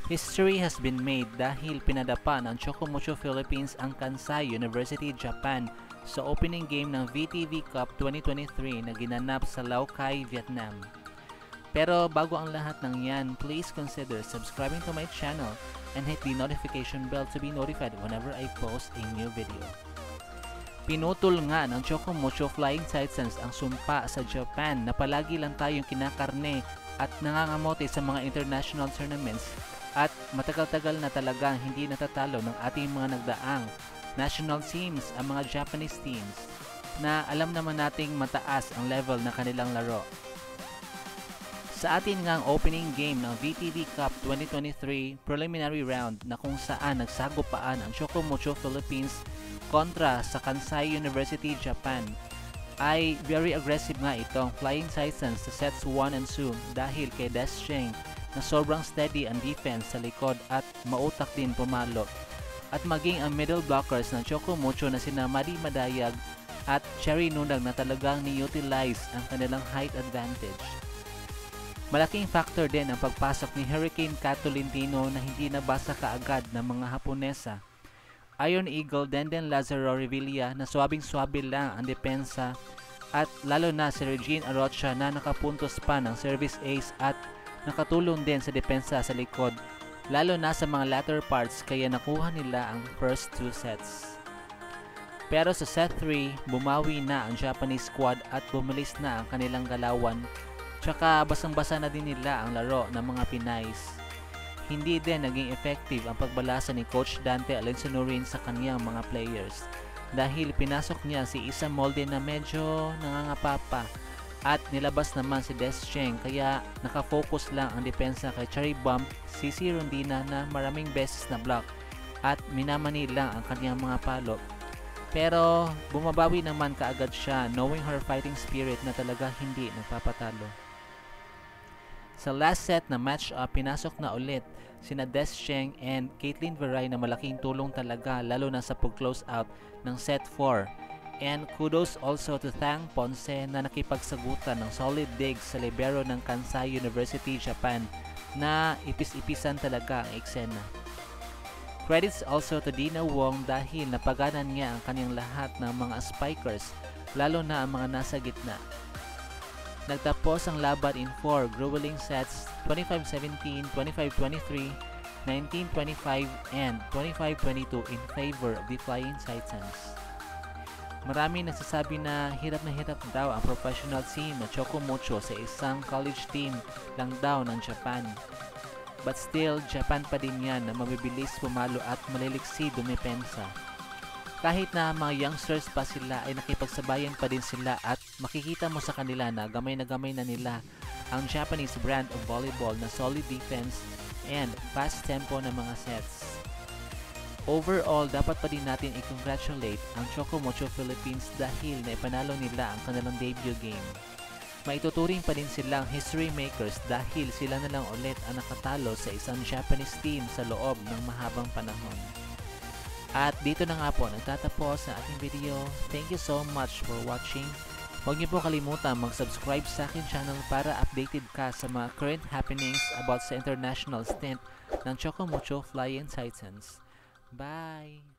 History has been made dahil pinadapa ng Chocomucho Philippines ang Kansai University, Japan sa opening game ng VTV Cup 2023 na ginanap sa Lao Cai, Vietnam. Pero bago ang lahat ng yan, please consider subscribing to my channel and hit the notification bell to be notified whenever I post a new video. Pinutol nga ng Chocomucho Flying Titans ang sumpa sa Japan na palagi lang tayong kinakarne at nangangamote sa mga international tournaments at matagal-tagal na talagang hindi natatalo ng ating mga nagdaang national teams ang mga Japanese teams na alam naman nating mataas ang level na kanilang laro. Sa atin ngang opening game ng VTV Cup 2023 preliminary round na kung saan nagsagupaan ang Chocomucho Philippines kontra sa Kansai University, Japan, ay very aggressive nga itong Flying Titans sa sets 1 and 2 dahil kay Des Cheng na sobrang steady ang defense sa likod at mautak din pumalo. At maging ang middle blockers ng Chocomucho na sina Mari Madayag at Cherry Nundag na talagang ni-utilize ang kanilang height advantage. Malaking factor din ang pagpasok ni Hurricane Cat Tolentino na hindi nabasa kaagad ng mga Haponesa. Iron Eagle Denden Lazaro Revilla na swabing-swabe lang ang depensa at lalo na si Regine Arocha na nakapuntos pa ng service ace at nakatulong din sa depensa sa likod lalo na sa mga latter parts kaya nakuha nila ang first 2 sets. Pero sa set 3, bumawi na ang Japanese squad at bumilis na ang kanilang galawan tsaka basang-basa na din nila ang laro ng mga Pinays. Hindi din naging effective ang pagbalasa ni Coach Dante Alensonurin sa kaniyang mga players dahil pinasok niya si Isa Molde na medyo nangangapapa at nilabas naman si Des Cheng kaya nakafocus lang ang depensa kay Cherry Bump, Cici Rondina na maraming beses na block at minamani lang ang kaniyang mga palo. Pero bumabawi naman kaagad siya knowing her fighting spirit na talaga hindi nagpapatalo. Sa last set na match-up, pinasok na ulit sina Des Cheng and Caitlin Veray na malaking tulong talaga lalo na sa pag-close out ng set 4. And kudos also to Thang Ponce na nakipagsagutan ng solid digs sa libero ng Kansai University, Japan na ipis-ipisan talaga ang eksena. Credits also to Dina Wong dahil napaganan niya ang kanyang lahat ng mga spikers lalo na ang mga nasa gitna. Nagtapos ang laban in 4 grueling sets 25-17, 25-23, 19-25 and 25-22 in favor of the Flying Titans. Marami nagsasabi na hirap daw ang professional team na Chocomucho sa isang college team lang daw ng Japan. But still, Japan pa din yan na mabibilis pumalo at maliliksi dumepensa. Kahit na mga youngsters pa sila ay nakipagsabayan pa din sila at makikita mo sa kanila na gamay na nila ang Japanese brand of volleyball na solid defense and fast tempo ng mga sets. Overall, dapat pa din natin i-congratulate ang Chocomucho Philippines dahil naipanalo nila ang kanilang debut game. Maituturing pa din silang history makers dahil sila na lang ulit ang nakatalo sa isang Japanese team sa loob ng mahabang panahon. At dito na nga po nagtatapos ang ating video. Thank you so much for watching. Huwag niyo po kalimutan mag-subscribe sa aking channel para updated ka sa mga current happenings about sa international stint ng Chocomucho Flying Titans. Bye!